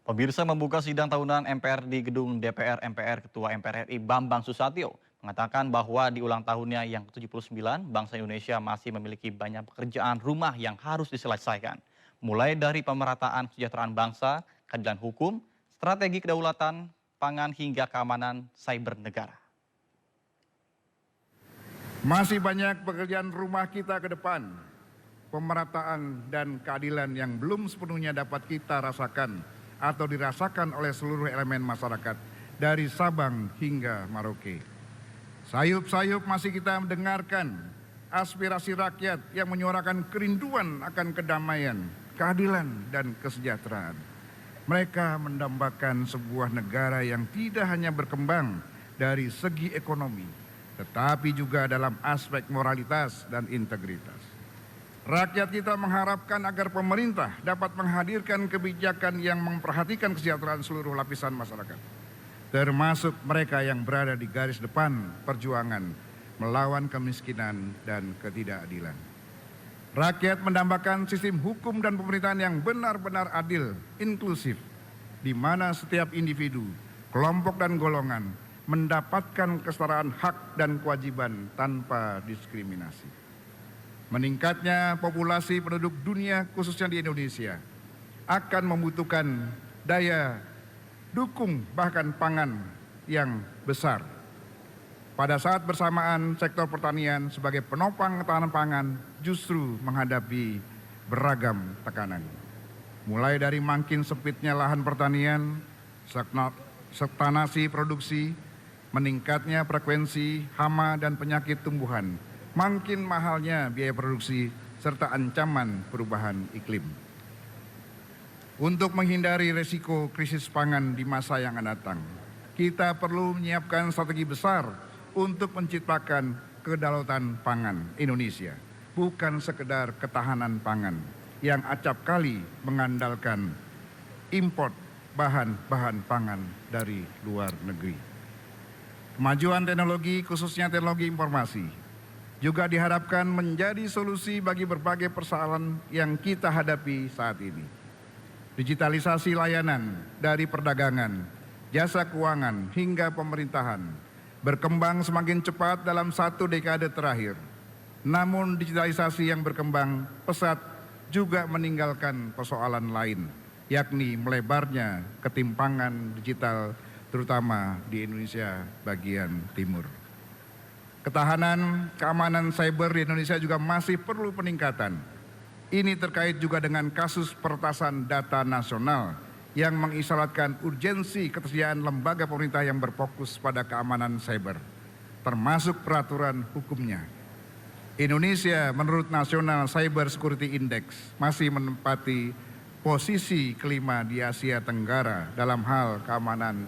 Pemirsa membuka sidang tahunan MPR di gedung DPR MPR Ketua MPR RI Bambang Susatyo mengatakan bahwa di ulang tahunnya yang ke-79, bangsa Indonesia masih memiliki banyak pekerjaan rumah yang harus diselesaikan. Mulai dari pemerataan kesejahteraan bangsa, keadilan hukum, strategi kedaulatan, pangan hingga keamanan cyber negara. Masih banyak pekerjaan rumah kita ke depan, pemerataan dan keadilan yang belum sepenuhnya dapat kita rasakan atau dirasakan oleh seluruh elemen masyarakat dari Sabang hingga Merauke. Sayup-sayup masih kita mendengarkan aspirasi rakyat yang menyuarakan kerinduan akan kedamaian, keadilan dan kesejahteraan. Mereka mendambakan sebuah negara yang tidak hanya berkembang dari segi ekonomi, tetapi juga dalam aspek moralitas dan integritas. Rakyat kita mengharapkan agar pemerintah dapat menghadirkan kebijakan yang memperhatikan kesejahteraan seluruh lapisan masyarakat, termasuk mereka yang berada di garis depan perjuangan melawan kemiskinan dan ketidakadilan. Rakyat mendambakan sistem hukum dan pemerintahan yang benar-benar adil, inklusif, di mana setiap individu, kelompok dan golongan mendapatkan kesetaraan hak dan kewajiban tanpa diskriminasi. Meningkatnya populasi penduduk dunia khususnya di Indonesia akan membutuhkan daya dukung bahkan pangan yang besar. Pada saat bersamaan sektor pertanian sebagai penopang ketahanan pangan justru menghadapi beragam tekanan. Mulai dari makin sempitnya lahan pertanian, stagnasi produksi, meningkatnya frekuensi hama dan penyakit tumbuhan, makin mahalnya biaya produksi, serta ancaman perubahan iklim. Untuk menghindari resiko krisis pangan di masa yang akan datang, kita perlu menyiapkan strategi besar untuk menciptakan kedaulatan pangan Indonesia, bukan sekedar ketahanan pangan yang acap kali mengandalkan import bahan-bahan pangan dari luar negeri. Kemajuan teknologi, khususnya teknologi informasi, juga diharapkan menjadi solusi bagi berbagai persoalan yang kita hadapi saat ini. Digitalisasi layanan dari perdagangan, jasa keuangan hingga pemerintahan berkembang semakin cepat dalam 1 dekade terakhir. Namun digitalisasi yang berkembang pesat juga meninggalkan persoalan lain, yakni melebarnya ketimpangan digital terutama di Indonesia bagian timur. Ketahanan keamanan cyber di Indonesia juga masih perlu peningkatan. Ini terkait juga dengan kasus peretasan data nasional yang mengisyaratkan urgensi ketersediaan lembaga pemerintah yang berfokus pada keamanan cyber, termasuk peraturan hukumnya. Indonesia menurut National Cyber Security Index masih menempati posisi kelima di Asia Tenggara dalam hal keamanan